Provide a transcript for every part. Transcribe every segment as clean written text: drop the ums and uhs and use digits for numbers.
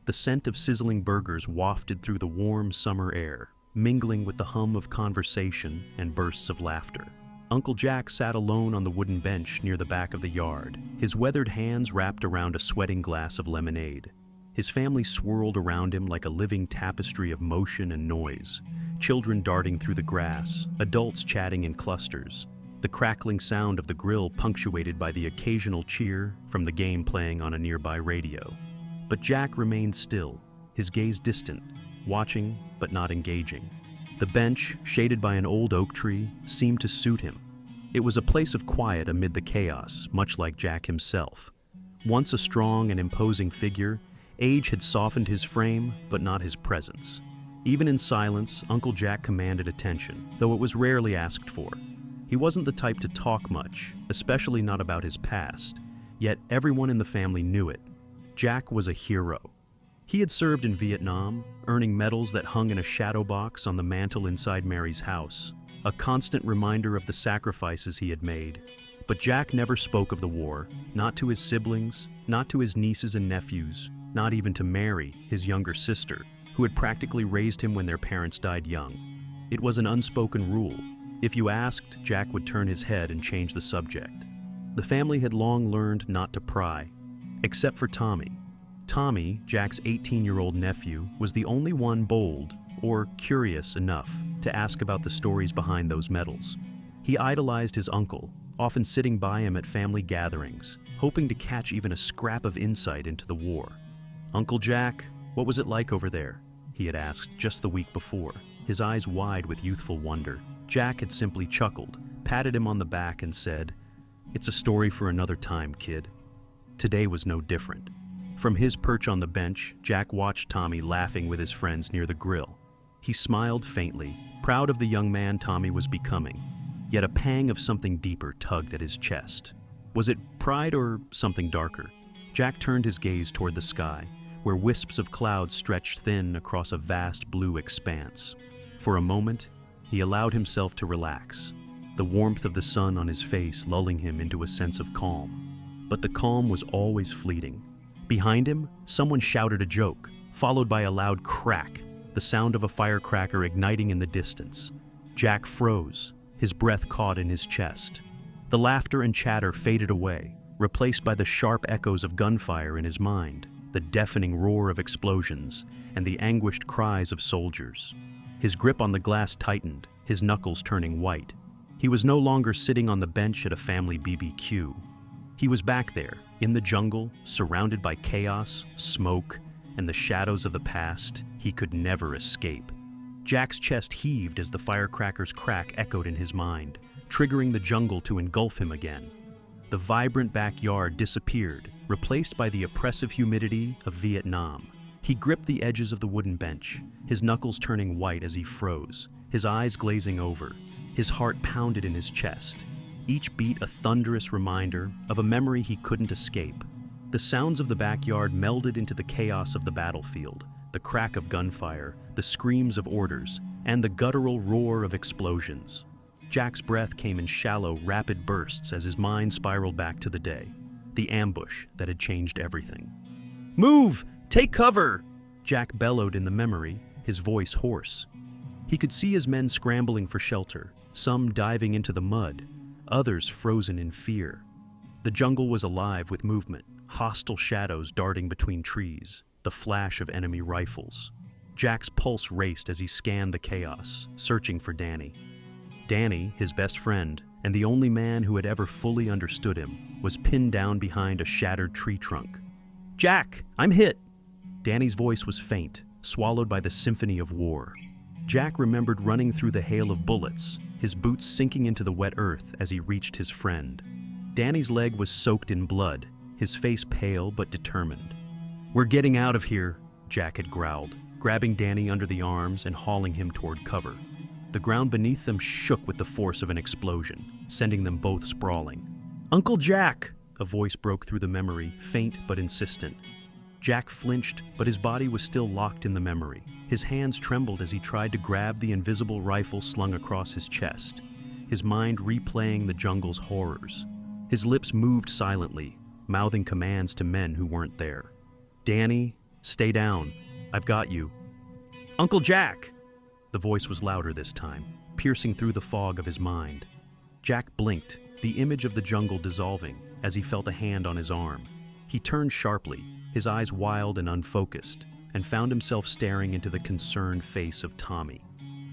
The scent of sizzling burgers wafted through the warm summer air, mingling with the hum of conversation and bursts of laughter. Uncle Jack sat alone on the wooden bench near the back of the yard, his weathered hands wrapped around a sweating glass of lemonade. His family swirled around him like a living tapestry of motion and noise, children darting through the grass, adults chatting in clusters, the crackling sound of the grill punctuated by the occasional cheer from the game playing on a nearby radio. But Jack remained still, his gaze distant, watching but not engaging. The bench, shaded by an old oak tree, seemed to suit him. It was a place of quiet amid the chaos, much like Jack himself. Once a strong and imposing figure, age had softened his frame, but not his presence. Even in silence, Uncle Jack commanded attention, though it was rarely asked for. He wasn't the type to talk much, especially not about his past, yet everyone in the family knew it. Jack was a hero. He had served in Vietnam, earning medals that hung in a shadow box on the mantel inside Mary's house, a constant reminder of the sacrifices he had made. But Jack never spoke of the war, not to his siblings, not to his nieces and nephews, not even to Mary, his younger sister, who had practically raised him when their parents died young. It was an unspoken rule. If you asked, Jack would turn his head and change the subject. The family had long learned not to pry, except for Tommy. Tommy, Jack's 18-year-old nephew, was the only one bold, or curious enough, to ask about the stories behind those medals. He idolized his uncle, often sitting by him at family gatherings, hoping to catch even a scrap of insight into the war. "Uncle Jack, what was it like over there?" he had asked just the week before, his eyes wide with youthful wonder. Jack had simply chuckled, patted him on the back and said, "It's a story for another time, kid." Today was no different. From his perch on the bench, Jack watched Tommy laughing with his friends near the grill. He smiled faintly, proud of the young man Tommy was becoming, yet a pang of something deeper tugged at his chest. Was it pride or something darker? Jack turned his gaze toward the sky, where wisps of clouds stretched thin across a vast blue expanse. For a moment, he allowed himself to relax, the warmth of the sun on his face lulling him into a sense of calm. But the calm was always fleeting. Behind him, someone shouted a joke, followed by a loud crack, the sound of a firecracker igniting in the distance. Jack froze, his breath caught in his chest. The laughter and chatter faded away, replaced by the sharp echoes of gunfire in his mind, the deafening roar of explosions, and the anguished cries of soldiers. His grip on the glass tightened, his knuckles turning white. He was no longer sitting on the bench at a family BBQ. He was back there, in the jungle, surrounded by chaos, smoke, and the shadows of the past he could never escape. Jack's chest heaved as the firecracker's crack echoed in his mind, triggering the jungle to engulf him again. The vibrant backyard disappeared, replaced by the oppressive humidity of Vietnam. He gripped the edges of the wooden bench, his knuckles turning white as he froze, his eyes glazing over. His heart pounded in his chest, each beat a thunderous reminder of a memory he couldn't escape. The sounds of the backyard melded into the chaos of the battlefield, the crack of gunfire, the screams of orders, and the guttural roar of explosions. Jack's breath came in shallow, rapid bursts as his mind spiraled back to the day, the ambush that had changed everything. "Move! Take cover!" Jack bellowed in the memory, his voice hoarse. He could see his men scrambling for shelter, some diving into the mud, others frozen in fear. The jungle was alive with movement, hostile shadows darting between trees, the flash of enemy rifles. Jack's pulse raced as he scanned the chaos, searching for Danny. Danny, his best friend, and the only man who had ever fully understood him, was pinned down behind a shattered tree trunk. "Jack, I'm hit!" Danny's voice was faint, swallowed by the symphony of war. Jack remembered running through the hail of bullets, his boots sinking into the wet earth as he reached his friend. Danny's leg was soaked in blood, his face pale but determined. "We're getting out of here," Jack had growled, grabbing Danny under the arms and hauling him toward cover. The ground beneath them shook with the force of an explosion, sending them both sprawling. "Uncle Jack!" A voice broke through the memory, faint but insistent. Jack flinched, but his body was still locked in the memory. His hands trembled as he tried to grab the invisible rifle slung across his chest, his mind replaying the jungle's horrors. His lips moved silently, mouthing commands to men who weren't there. "Danny, Stay down. I've got you. Uncle Jack! The voice was louder this time, piercing through the fog of his mind. Jack blinked, the image of the jungle dissolving, as he felt a hand on his arm. He turned sharply, his eyes wild and unfocused, and found himself staring into the concerned face of Tommy.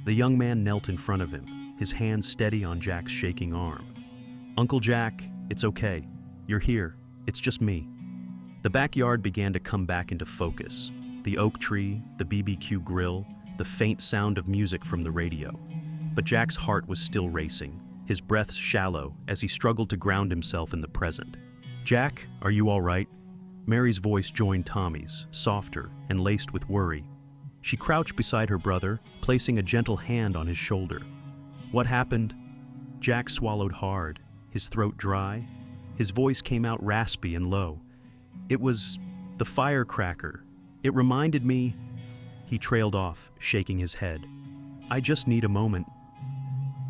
The young man knelt in front of him, his hand steady on Jack's shaking arm. Uncle Jack, it's okay. You're here. It's just me. The backyard began to come back into focus. The oak tree, the BBQ grill, the faint sound of music from the radio. But Jack's heart was still racing, his breath shallow as he struggled to ground himself in the present. Jack, are you all right? Mary's voice joined Tommy's, softer and laced with worry. She crouched beside her brother, placing a gentle hand on his shoulder. What happened? Jack swallowed hard, his throat dry. His voice came out raspy and low. It was the firecracker. It reminded me... He trailed off, shaking his head. I just need a moment.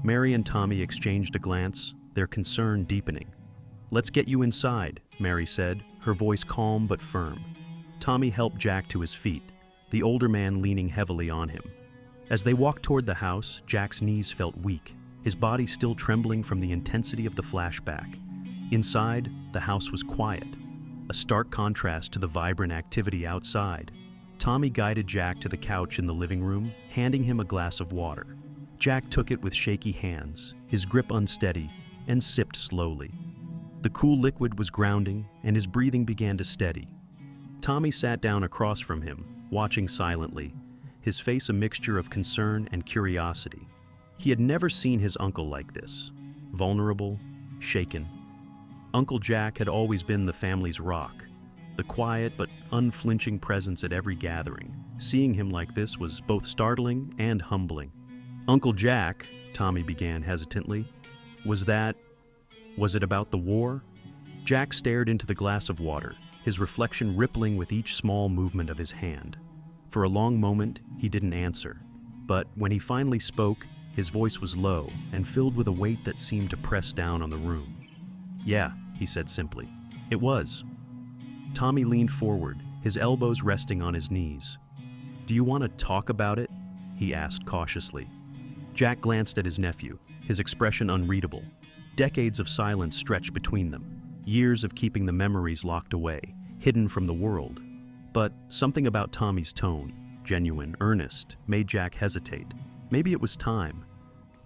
Mary and Tommy exchanged a glance, their concern deepening. Let's get you inside, Mary said, her voice calm but firm. Tommy helped Jack to his feet, the older man leaning heavily on him. As they walked toward the house, Jack's knees felt weak, his body still trembling from the intensity of the flashback. Inside, the house was quiet, a stark contrast to the vibrant activity outside. Tommy guided Jack to the couch in the living room, handing him a glass of water. Jack took it with shaky hands, his grip unsteady, and sipped slowly. The cool liquid was grounding, and his breathing began to steady. Tommy sat down across from him, watching silently, his face a mixture of concern and curiosity. He had never seen his uncle like this, vulnerable, shaken. Uncle Jack had always been the family's rock, the quiet but unflinching presence at every gathering. Seeing him like this was both startling and humbling. Uncle Jack, Tommy began hesitantly, was it about the war? Jack stared into the glass of water, his reflection rippling with each small movement of his hand. For a long moment, he didn't answer, but when he finally spoke, his voice was low and filled with a weight that seemed to press down on the room. Yeah, he said simply. It was. Tommy leaned forward, his elbows resting on his knees. Do you want to talk about it? He asked cautiously. Jack glanced at his nephew, his expression unreadable. Decades of silence stretched between them, years of keeping the memories locked away, hidden from the world. But something about Tommy's tone, genuine, earnest, made Jack hesitate. Maybe it was time.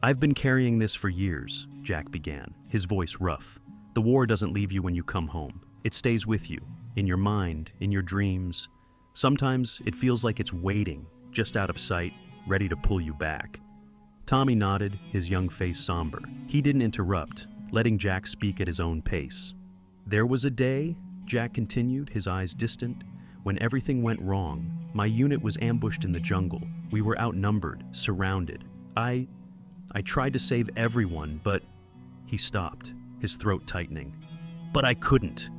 I've been carrying this for years, Jack began, his voice rough. The war doesn't leave you when you come home. It stays with you, in your mind, in your dreams. Sometimes it feels like it's waiting, just out of sight, ready to pull you back. Tommy nodded, his young face somber. He didn't interrupt, letting Jack speak at his own pace. There was a day, Jack continued, his eyes distant, when everything went wrong. My unit was ambushed in the jungle. We were outnumbered, surrounded. I tried to save everyone, but... He stopped, his throat tightening. But I couldn't.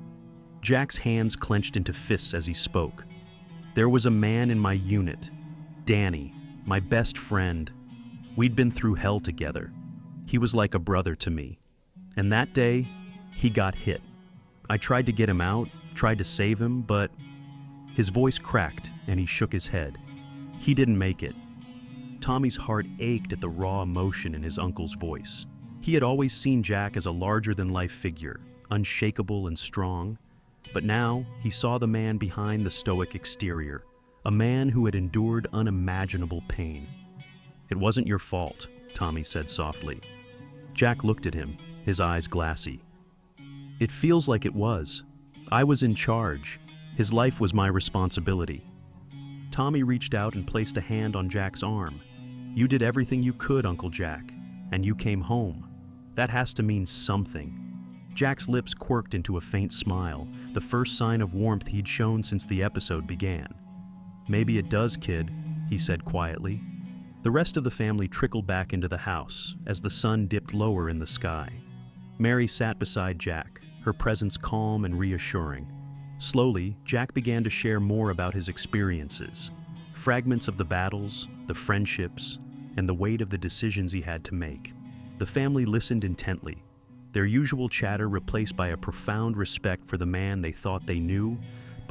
Jack's hands clenched into fists as he spoke. There was a man in my unit, Danny, my best friend. We'd been through hell together. He was like a brother to me. And that day, he got hit. I tried to get him out, tried to save him, but... His voice cracked and he shook his head. He didn't make it. Tommy's heart ached at the raw emotion in his uncle's voice. He had always seen Jack as a larger-than-life figure, unshakable and strong. But now, he saw the man behind the stoic exterior, a man who had endured unimaginable pain. It wasn't your fault, Tommy said softly. Jack looked at him, his eyes glassy. It feels like it was. I was in charge. His life was my responsibility. Tommy reached out and placed a hand on Jack's arm. You did everything you could, Uncle Jack, and you came home. That has to mean something. Jack's lips quirked into a faint smile, the first sign of warmth he'd shown since the episode began. Maybe it does, kid, he said quietly. The rest of the family trickled back into the house as the sun dipped lower in the sky. Mary sat beside Jack, her presence calm and reassuring. Slowly, Jack began to share more about his experiences, fragments of the battles, the friendships, and the weight of the decisions he had to make. The family listened intently, their usual chatter replaced by a profound respect for the man they thought they knew,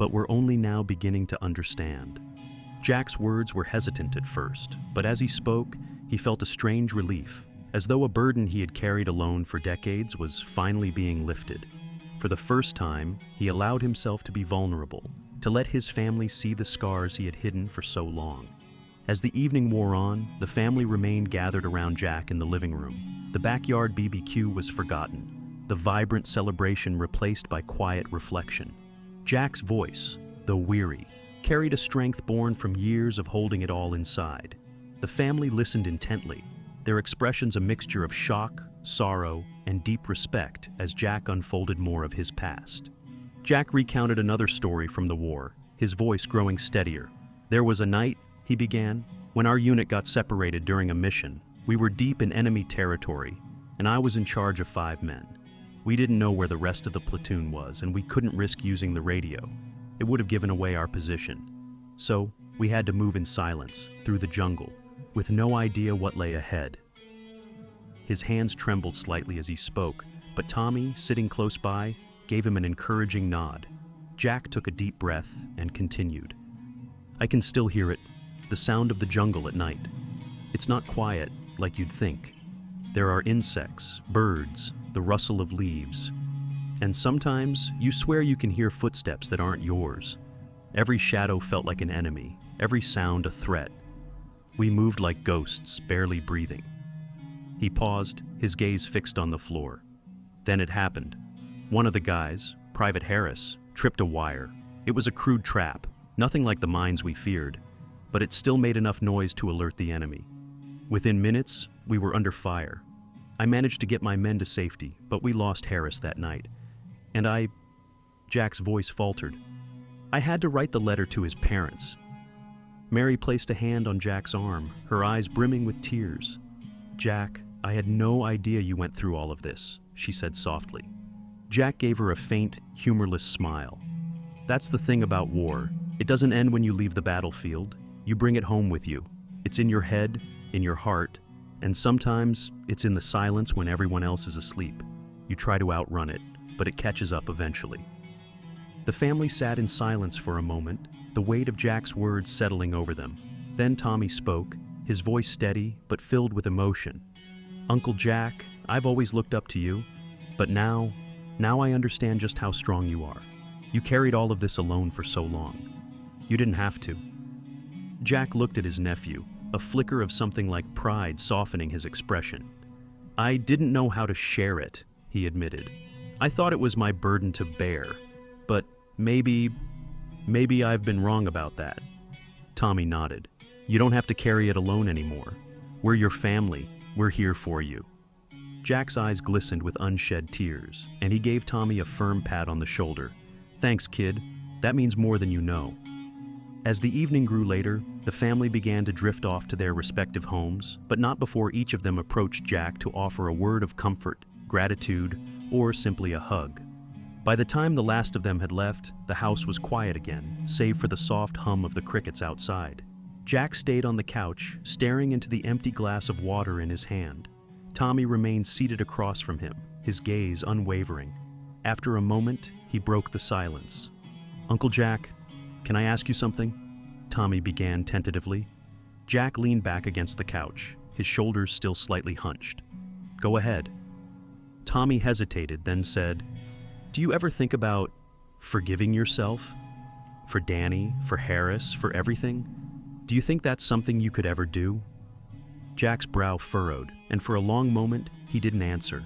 but were only now beginning to understand. Jack's words were hesitant at first, but as he spoke, he felt a strange relief, as though a burden he had carried alone for decades was finally being lifted. For the first time, he allowed himself to be vulnerable, to let his family see the scars he had hidden for so long. As the evening wore on, the family remained gathered around Jack in the living room. The backyard BBQ was forgotten, the vibrant celebration replaced by quiet reflection. Jack's voice, though weary, carried a strength born from years of holding it all inside. The family listened intently, their expressions a mixture of shock, sorrow, and deep respect as Jack unfolded more of his past. Jack recounted another story from the war, his voice growing steadier. "There was a night," he began, "when our unit got separated during a mission. We were deep in enemy territory, and I was in charge of 5 men. We didn't know where the rest of the platoon was, and we couldn't risk using the radio. It would have given away our position. So, we had to move in silence, through the jungle, with no idea what lay ahead." His hands trembled slightly as he spoke, but Tommy, sitting close by, gave him an encouraging nod. Jack took a deep breath and continued. "I can still hear it, the sound of the jungle at night. It's not quiet, like you'd think. There are insects, birds, the rustle of leaves. And sometimes, you swear you can hear footsteps that aren't yours. Every shadow felt like an enemy, every sound a threat. We moved like ghosts, barely breathing." He paused, his gaze fixed on the floor. Then it happened. One of the guys, Private Harris, tripped a wire. It was a crude trap, nothing like the mines we feared, but it still made enough noise to alert the enemy. Within minutes, we were under fire. I managed to get my men to safety, but we lost Harris that night. And Jack's voice faltered. "I had to write the letter to his parents." Mary placed a hand on Jack's arm, her eyes brimming with tears. "Jack, I had no idea you went through all of this," she said softly. Jack gave her a faint, humorless smile. "That's the thing about war. It doesn't end when you leave the battlefield. You bring it home with you. It's in your head, in your heart, and sometimes it's in the silence when everyone else is asleep. You try to outrun it, but it catches up eventually." The family sat in silence for a moment, the weight of Jack's words settling over them. Then Tommy spoke, his voice steady but filled with emotion. "Uncle Jack, I've always looked up to you, but now I understand just how strong you are. You carried all of this alone for so long. You didn't have to." Jack looked at his nephew, a flicker of something like pride softening his expression. "I didn't know how to share it," he admitted. "I thought it was my burden to bear, but maybe I've been wrong about that." Tommy nodded. "You don't have to carry it alone anymore. We're your family. We're here for you." Jack's eyes glistened with unshed tears, and he gave Tommy a firm pat on the shoulder. "Thanks, kid. That means more than you know." As the evening grew later, the family began to drift off to their respective homes, but not before each of them approached Jack to offer a word of comfort, gratitude, or simply a hug. By the time the last of them had left, the house was quiet again, save for the soft hum of the crickets outside. Jack stayed on the couch, staring into the empty glass of water in his hand. Tommy remained seated across from him, his gaze unwavering. After a moment, he broke the silence. "Uncle Jack, can I ask you something?" Tommy began tentatively. Jack leaned back against the couch, his shoulders still slightly hunched. "Go ahead." Tommy hesitated, then said, "Do you ever think about forgiving yourself? For Danny, for Harris, for everything? Do you think that's something you could ever do?" Jack's brow furrowed, and for a long moment, he didn't answer.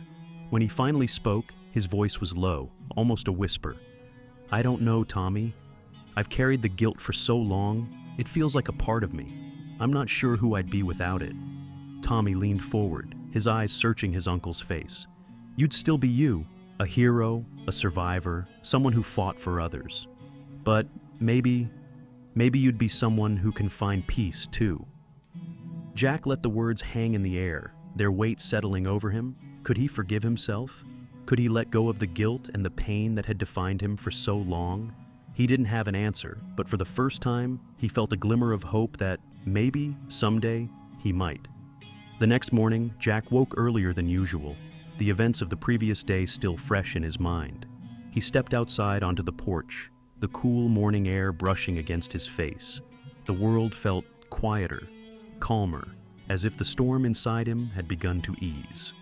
When he finally spoke, his voice was low, almost a whisper. "I don't know, Tommy. I've carried the guilt for so long, it feels like a part of me. I'm not sure who I'd be without it." Tommy leaned forward, his eyes searching his uncle's face. "You'd still be you, a hero, a survivor, someone who fought for others. But maybe you'd be someone who can find peace, too." Jack let the words hang in the air, their weight settling over him. Could he forgive himself? Could he let go of the guilt and the pain that had defined him for so long? He didn't have an answer, but for the first time, he felt a glimmer of hope that maybe, someday, he might. The next morning, Jack woke earlier than usual, the events of the previous day still fresh in his mind. He stepped outside onto the porch, the cool morning air brushing against his face. The world felt quieter, calmer, as if the storm inside him had begun to ease.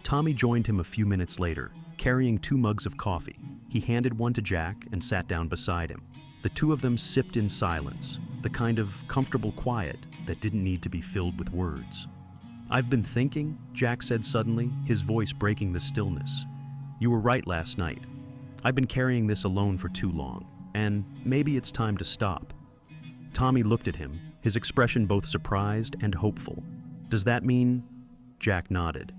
Tommy joined him a few minutes later, carrying 2 mugs of coffee. He handed one to Jack and sat down beside him. The two of them sipped in silence, the kind of comfortable quiet that didn't need to be filled with words. "I've been thinking," Jack said suddenly, his voice breaking the stillness. "You were right last night. I've been carrying this alone for too long, and maybe it's time to stop." Tommy looked at him, his expression both surprised and hopeful. "Does that mean—" Jack nodded.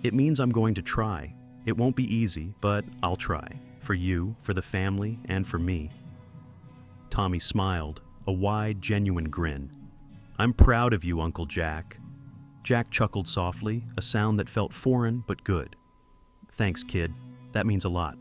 "It means I'm going to try. It won't be easy, but I'll try. For you, for the family, and for me." Tommy smiled, a wide, genuine grin. "I'm proud of you, Uncle Jack." Jack chuckled softly, a sound that felt foreign but good. "Thanks, kid. That means a lot."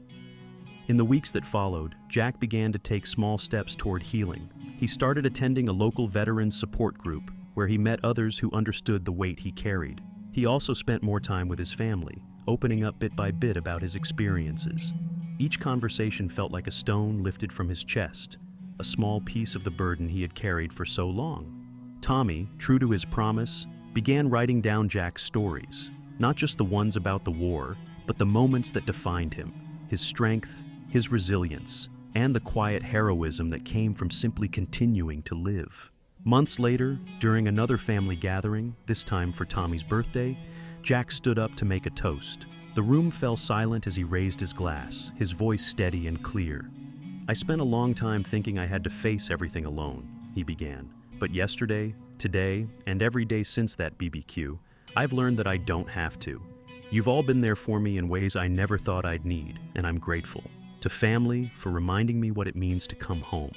In the weeks that followed, Jack began to take small steps toward healing. He started attending a local veterans support group, where he met others who understood the weight he carried. He also spent more time with his family, opening up bit by bit about his experiences. Each conversation felt like a stone lifted from his chest, a small piece of the burden he had carried for so long. Tommy, true to his promise, began writing down Jack's stories, not just the ones about the war, but the moments that defined him, his strength, his resilience, and the quiet heroism that came from simply continuing to live. Months later, during another family gathering, this time for Tommy's birthday, Jack stood up to make a toast. The room fell silent as he raised his glass, his voice steady and clear. "I spent a long time thinking I had to face everything alone," he began. "But yesterday, today, and every day since that BBQ, I've learned that I don't have to. You've all been there for me in ways I never thought I'd need, and I'm grateful. To family for reminding me what it means to come home."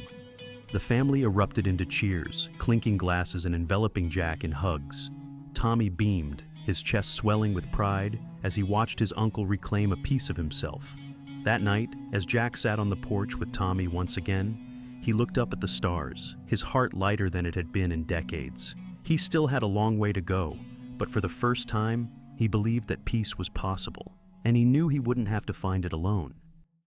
The family erupted into cheers, clinking glasses and enveloping Jack in hugs. Tommy beamed, his chest swelling with pride as he watched his uncle reclaim a piece of himself. That night, as Jack sat on the porch with Tommy once again, he looked up at the stars, his heart lighter than it had been in decades. He still had a long way to go, but for the first time, he believed that peace was possible, and he knew he wouldn't have to find it alone.